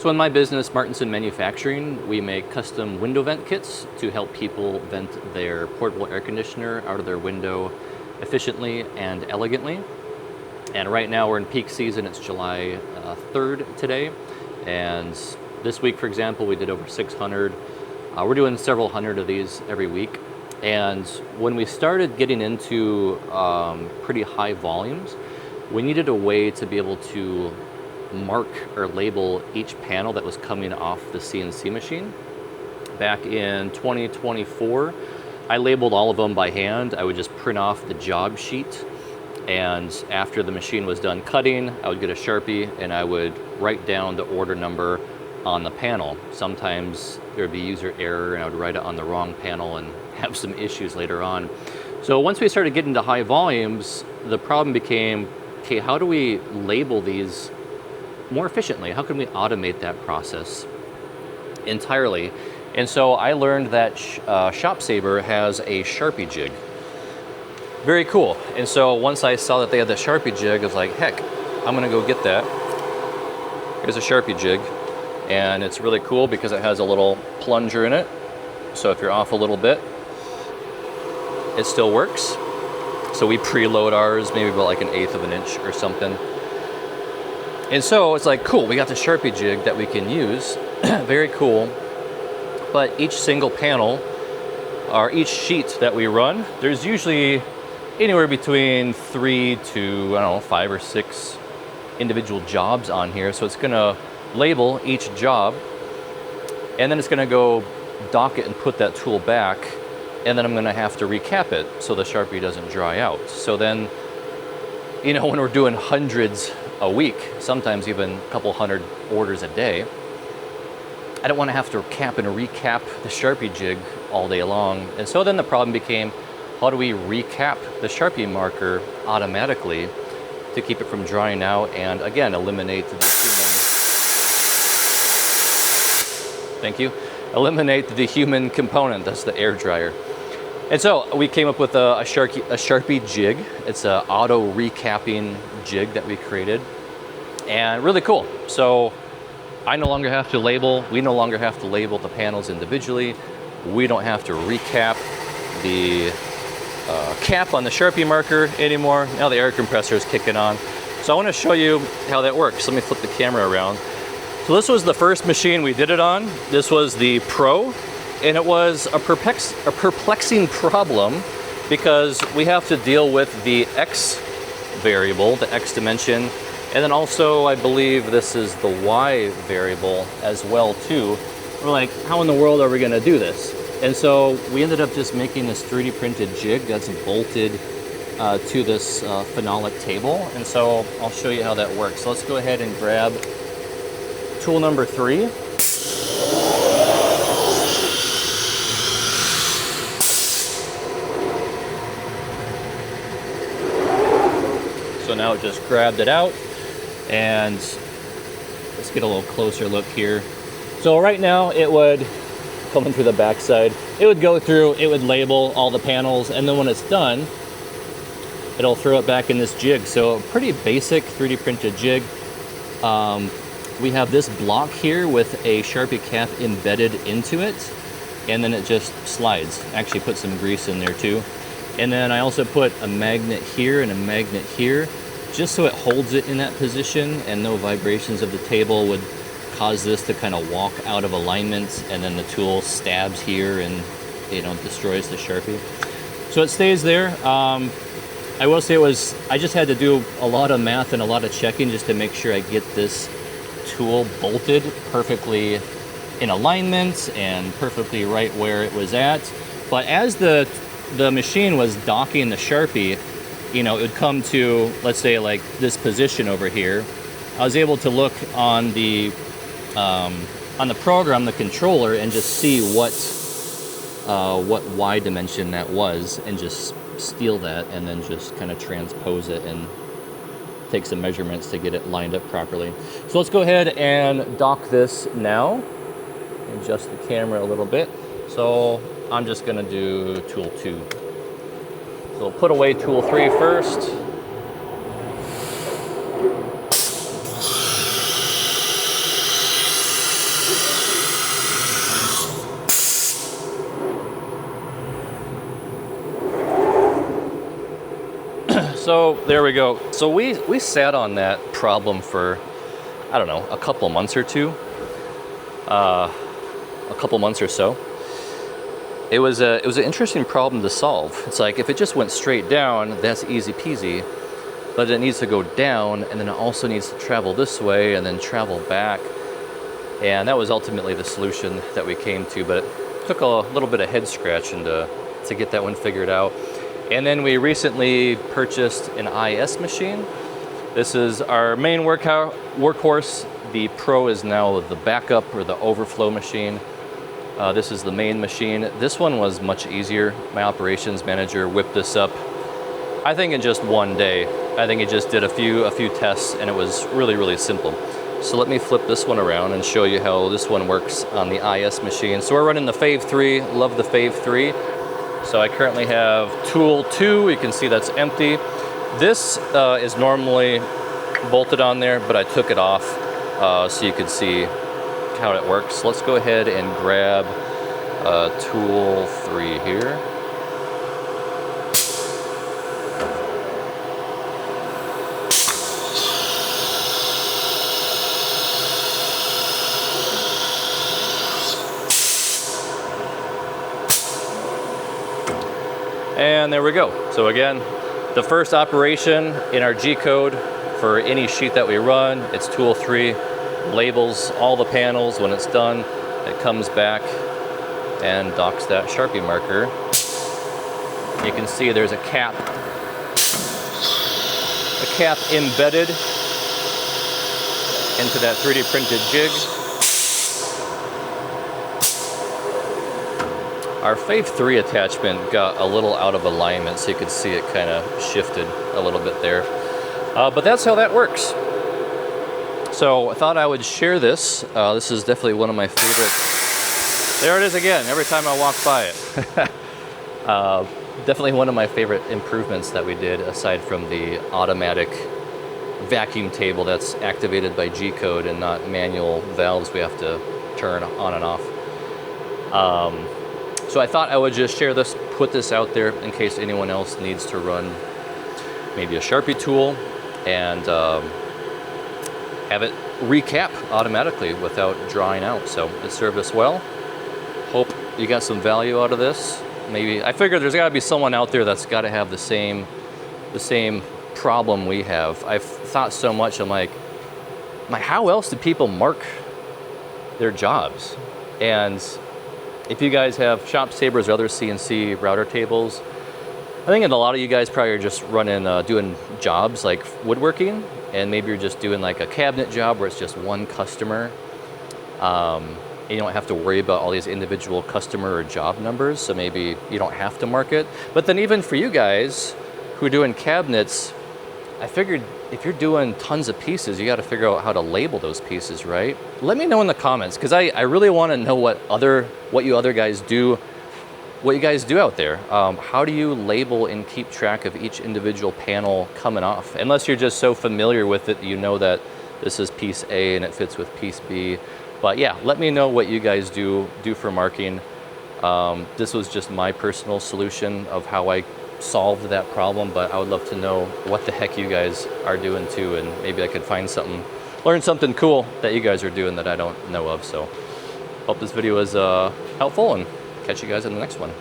So in my business, Martinson Manufacturing, we make custom window vent kits to help people vent their portable air conditioner out of their window efficiently and elegantly. And right now we're in peak season. It's July 3rd today. And this week, for example, we did over 600. We're doing several hundred of these every week. And when we started getting into pretty high volumes, we needed a way to be able to mark or label each panel that was coming off the CNC machine. Back in 2024, I labeled all of them by hand. I would just print off the job sheet, and after the machine was done cutting, I would get a Sharpie and I would write down the order number on the panel. Sometimes there would be user error and I would write it on the wrong panel and have some issues later on. So once we started getting to high volumes, the problem became, okay, how do we label these more efficiently? How can we automate that process entirely? And so I learned that ShopSabre has a Sharpie jig. Very cool. And so once I saw that they had the Sharpie jig, I was like, heck, I'm gonna go get that. Here's a Sharpie jig. And it's really cool because it has a little plunger in it. So if you're off a little bit, it still works. So we preload ours maybe about like 1/8 of an inch or something. And so it's like, cool, we got the Sharpie jig that we can use. Very cool. But each single panel, or each sheet that we run, there's usually anywhere between 3 to, I don't know, 5 or 6 individual jobs on here. So it's gonna label each job, and then it's gonna go dock it and put that tool back, and then I'm gonna have to recap it so the Sharpie doesn't dry out. So then, you know, when we're doing hundreds a week, sometimes even a couple hundred orders a day, I don't want to have to cap and recap the Sharpie jig all day long. And so then the problem became, how do we recap the Sharpie marker automatically to keep it from drying out and again eliminate the eliminate the human component, that's the air dryer. And so we came up with a Sharpie jig. It's an auto recapping jig that we created, and really cool. So I no longer have to label, we no longer have to label the panels individually. We don't have to recap the cap on the Sharpie marker anymore. Now the air compressor is kicking on. So I want to show you how that works. Let me flip the camera around. So this was the first machine we did it on. This was the Pro. And it was a perplexing problem because we have to deal with the X variable, the X dimension, and then also I believe this is the Y variable as well too. We're like, how in the world are we gonna do this? And so we ended up just making this 3D printed jig that's bolted to this phenolic table. And so I'll show you how that works. So let's go ahead and grab tool number 3. So now it just grabbed it out, and let's get a little closer look here. So right now it would, coming through the backside, it would go through, it would label all the panels, and then when it's done, it'll throw it back in this jig. So pretty basic 3D printed jig. We have this block here with a Sharpie cap embedded into it, and then it just slides. Actually put some grease in there too. And then I also put a magnet here and a magnet here, just so it holds it in that position and no vibrations of the table would cause this to kind of walk out of alignment, and then the tool stabs here and, you know, destroys the Sharpie. So it stays there. I will say I just had to do a lot of math and a lot of checking just to make sure I get this tool bolted perfectly in alignment and perfectly right where it was at. But as the machine was docking the Sharpie, you know, it would come to, let's say, like this position over here. I was able to look on the program, the controller, and just see what Y dimension that was, and just steal that, and then just kind of transpose it and take some measurements to get it lined up properly. So let's go ahead and dock this now. Adjust the camera a little bit. So I'm just gonna do tool 2. So we'll put away tool 3 first. So there we go. So we sat on that problem for, I don't know, a couple months or two, a couple months or so. It was an interesting problem to solve. It's like if it just went straight down, that's easy peasy, but it needs to go down, and then it also needs to travel this way and then travel back. And that was ultimately the solution that we came to, but it took a little bit of head scratching to get that one figured out. And then we recently purchased an IS machine. This is our main workhorse. The Pro is now the backup or the overflow machine. This is the main machine. This one was much easier. My operations manager whipped this up, I think in just one day. I think he just did a few tests, and it was really, really simple. So let me flip this one around and show you how this one works on the IS machine. So we're running the Fave 3, love the Fave 3. So I currently have tool 2, you can see that's empty. This is normally bolted on there, but I took it off so you could see how it works. Let's go ahead and grab tool 3 here. And there we go. So again, the first operation in our G-code for any sheet that we run, it's tool 3, labels all the panels. When it's done, it comes back and docks that Sharpie marker. You can see there's a cap embedded into that 3D printed jig. Our Fave 3 attachment got a little out of alignment, so you could see it kind of shifted a little bit there. But that's how that works. So I thought I would share this. This is definitely one of my favorite. There it is again, every time I walk by it. Definitely one of my favorite improvements that we did, aside from the automatic vacuum table that's activated by G-code and not manual valves we have to turn on and off. So I thought I would just share this, put this out there in case anyone else needs to run maybe a Sharpie tool and have it recap automatically without drawing out. So it served us well. Hope you got some value out of this. Maybe I figured there's got to be someone out there that's got to have the same problem we have. I've thought so much. I'm like, how else do people mark their jobs? And if you guys have ShopSabres or other CNC router tables, I think a lot of you guys probably are just doing jobs like woodworking, and maybe you're just doing like a cabinet job where it's just one customer. And you don't have to worry about all these individual customer or job numbers, so maybe you don't have to mark it. But then even for you guys who are doing cabinets, I figured if you're doing tons of pieces, you got to figure out how to label those pieces, right? Let me know in the comments, because I really want to know what you other guys do, what you guys do out there. How do you label and keep track of each individual panel coming off? Unless you're just so familiar with it, you know that this is piece A and it fits with piece B. But yeah, let me know what you guys do for marking. This was just my personal solution of how I solved that problem, but I would love to know what the heck you guys are doing too, and maybe I could learn something cool that you guys are doing that I don't know of. So hope this video was helpful, and catch you guys in the next one.